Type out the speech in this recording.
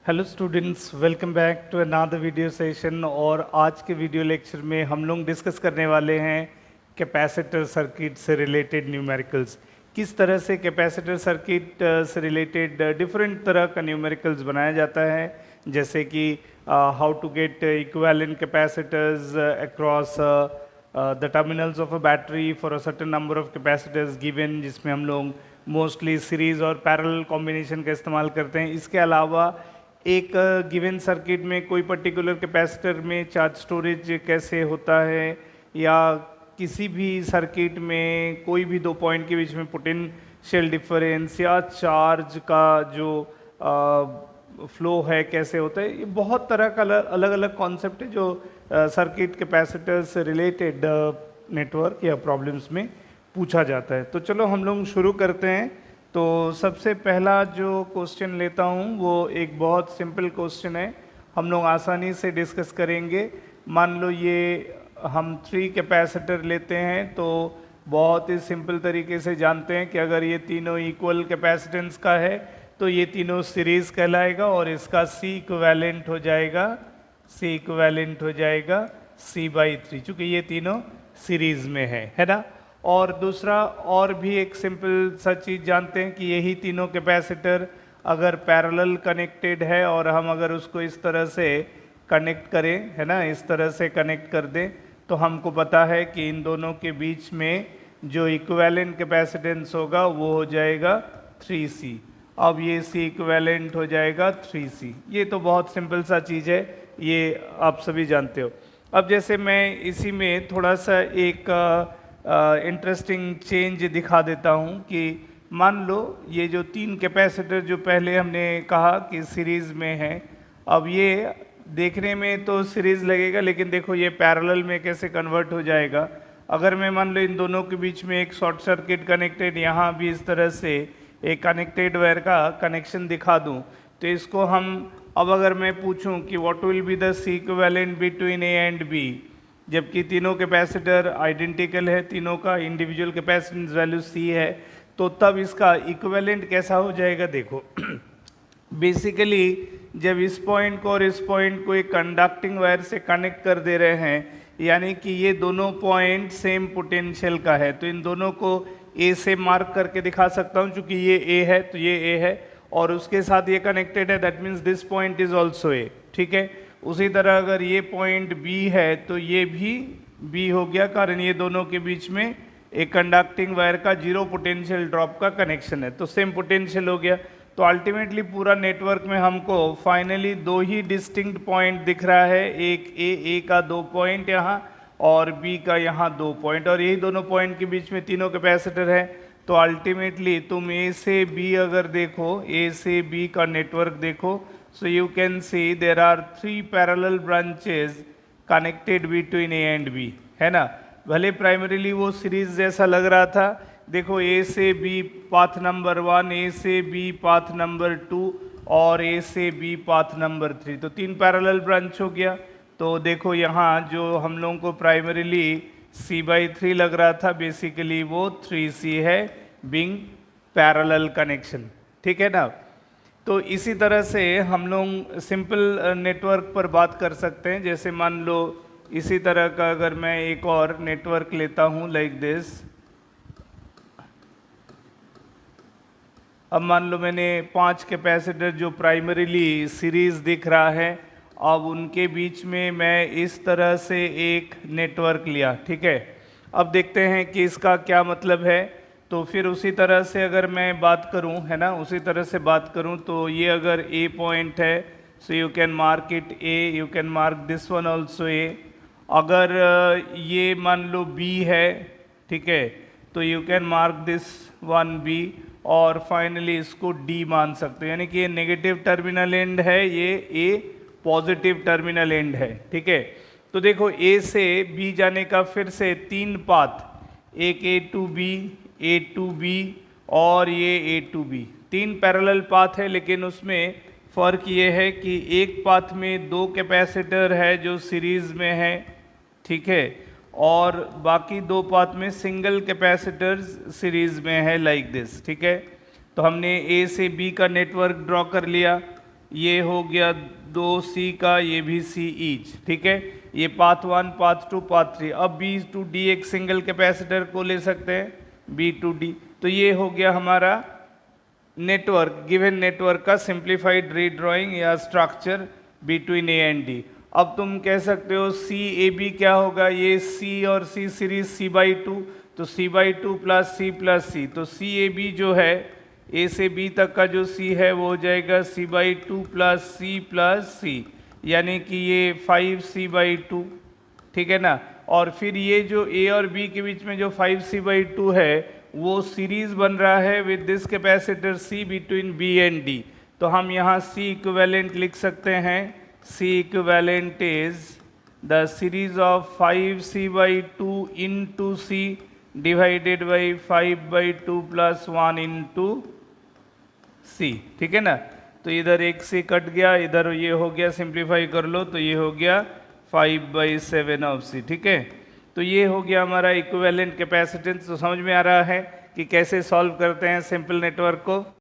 Hello students, welcome back to another video session. और आज के वीडियो लेक्चर में हम लोग डिस्कस करने वाले हैं कैपेसिटर सर्किट से रिलेटेड न्यूमेरिकल्स। किस तरह से कैपेसिटर सर्किट से रिलेटेड डिफरेंट तरह का न्यूमेरिकल्स बनाया जाता है, जैसे कि how to get equivalent capacitors across the terminals of a battery for a certain number of capacitors given, जिसमें हम लोग मोस्टली सीरीज और पैरेलल कॉम्बिनेशन का इस्तेमाल करते हैं। इसके अलावा एक गिवन सर्किट में कोई पर्टिकुलर कैपेसिटर में चार्ज स्टोरेज कैसे होता है, या किसी भी सर्किट में कोई भी दो पॉइंट के बीच में पोटेंशियल डिफरेंस या चार्ज का जो फ्लो है कैसे होता है। ये बहुत तरह का अलग अलग कॉन्सेप्ट है जो सर्किट कैपेसिटर से रिलेटेड नेटवर्क या प्रॉब्लम्स में पूछा जाता है। तो चलो हम लोग शुरू करते हैं। तो सबसे पहला जो क्वेश्चन लेता हूँ वो एक बहुत सिंपल क्वेश्चन है, हम लोग आसानी से डिस्कस करेंगे। मान लो ये हम 3 कैपेसिटर लेते हैं, तो बहुत ही सिंपल तरीके से जानते हैं कि अगर ये तीनों इक्वल कैपेसिटेंस का है तो ये तीनों सीरीज कहलाएगा और इसका C इक्विवेलेंट हो जाएगा C/3, चूँकि ये तीनों सीरीज में है ना। और दूसरा और भी एक सिंपल सा चीज़ जानते हैं कि यही तीनों कैपेसिटर अगर पैरेलल कनेक्टेड है और हम अगर उसको इस तरह से कनेक्ट करें, है ना, इस तरह से कनेक्ट कर दें, तो हमको पता है कि इन दोनों के बीच में जो इक्विवेलेंट कैपेसिटेंस होगा वो हो जाएगा 3C। अब ये C इक्विवेलेंट हो जाएगा 3C। ये तो बहुत सिंपल सा चीज़ है, ये आप सभी जानते हो। अब जैसे मैं इसी में थोड़ा सा एक इंटरेस्टिंग चेंज दिखा देता हूँ कि मान लो ये जो 3 कैपेसिटर जो पहले हमने कहा कि सीरीज़ में है, अब ये देखने में तो सीरीज़ लगेगा, लेकिन देखो ये पैरेलल में कैसे कन्वर्ट हो जाएगा। अगर मैं मान लो इन दोनों के बीच में एक शॉर्ट सर्किट कनेक्टेड, यहाँ भी इस तरह से एक कनेक्टेड वायर का कनेक्शन दिखा दूँ, तो इसको हम अब अगर मैं पूछूँ कि what will be the C equivalent between A and B, जबकि तीनों कैपेसिटर आइडेंटिकल है, तीनों का इंडिविजुअल कैपेसिटेंस वैल्यू C है, तो तब इसका इक्विवेलेंट कैसा हो जाएगा। देखो बेसिकली जब इस पॉइंट को और इस पॉइंट को एक कंडक्टिंग वायर से कनेक्ट कर दे रहे हैं, यानी कि ये दोनों पॉइंट सेम पोटेंशियल का है, तो इन दोनों को A से मार्क करके दिखा सकता हूँ, चूँकि ये A है तो ये A है और उसके साथ ये कनेक्टेड है, that means this point is also A, ठीक है। उसी तरह अगर ये पॉइंट B है तो ये भी B हो गया, कारण ये दोनों के बीच में एक कंडक्टिंग वायर का 0 पोटेंशियल ड्रॉप का कनेक्शन है, तो सेम पोटेंशियल हो गया। तो अल्टीमेटली पूरा नेटवर्क में हमको फाइनली 2 ही डिस्टिंक्ट पॉइंट दिख रहा है, एक A का 2 पॉइंट यहाँ और B का यहाँ 2 पॉइंट, और यही दोनों पॉइंट के बीच में तीनों कैपेसिटर है। तो अल्टीमेटली तुम A से B अगर देखो, A से B का नेटवर्क देखो, so you can see there are 3 parallel branches connected between A and B, है ना। भले प्राइमरीली वो सीरीज जैसा लग रहा था, देखो A से B पाथ नंबर 1, A से B पाथ नंबर 2 और A से B पाथ नंबर 3, तो 3 पैरेलल ब्रांच हो गया। तो देखो यहाँ जो हम लोगों को प्राइमरीली C/3 लग रहा था, बेसिकली वो 3C है, बिंग पैरेलल कनेक्शन, ठीक है ना। तो इसी तरह से हम लोग सिंपल नेटवर्क पर बात कर सकते हैं। जैसे मान लो इसी तरह का अगर मैं एक और नेटवर्क लेता हूँ लाइक दिस, अब मान लो मैंने 5 कैपेसिटर जो प्राइमरीली सीरीज दिख रहा है, अब उनके बीच में मैं इस तरह से एक नेटवर्क लिया, ठीक है। अब देखते हैं कि इसका क्या मतलब है। तो फिर उसी तरह से अगर मैं बात करूं, है ना, उसी तरह से बात करूं, तो ये अगर A पॉइंट है, so you can mark it A, you can mark this one also A। अगर ये मान लो B है, ठीक है, तो you can mark this one B, और फाइनली इसको D मान सकते हो, यानी कि ये नेगेटिव टर्मिनल एंड है, ये A पॉजिटिव टर्मिनल एंड है, ठीक है। तो देखो A से B जाने का फिर से 3 पाथ, एक A to B, A to B और ये A to B, 3 parallel path है, लेकिन उसमें फ़र्क ये है कि एक पाथ में 2 कैपेसिटर है जो सीरीज़ में है, ठीक है, और बाकी 2 पाथ में सिंगल कैपेसिटर सीरीज़ में है लाइक दिस, ठीक है। तो हमने A से B का नेटवर्क ड्रॉ कर लिया। ये हो गया 2C का, ये भी C ईच, ठीक है। ये पाथ 1, पाथ 2, पाथ 3। अब B to D एक सिंगल कैपेसिटर को ले सकते हैं, B to D। तो ये हो गया हमारा नेटवर्क, गिवन नेटवर्क का सिंप्लीफाइड रीड्राइंग या structure between A and D। अब तुम कह सकते हो C A B क्या होगा, ये C और C सीरीज C/2, तो C/2 प्लस C, तो C A B जो है A से B तक का जो C है वो हो जाएगा C/2 प्लस C, यानी कि ये 5C/2, ठीक है ना। और फिर ये जो A और B के बीच में जो 5C/2 है वो सीरीज बन रहा है with this capacitor C between B and D। तो हम यहाँ C इक्विवेलेंट लिख सकते हैं, C equivalent is the series of 5C/2 into C divided by 5/2 plus 1 into C, ठीक है ना। तो इधर एक C कट गया, इधर ये हो गया, सिंप्लीफाई कर लो तो ये हो गया 5/7 ऑफ C, ठीक है। तो ये हो गया हमारा इक्विवेलेंट कैपेसिटेंस। तो समझ में आ रहा है कि कैसे सॉल्व करते हैं सिंपल नेटवर्क को।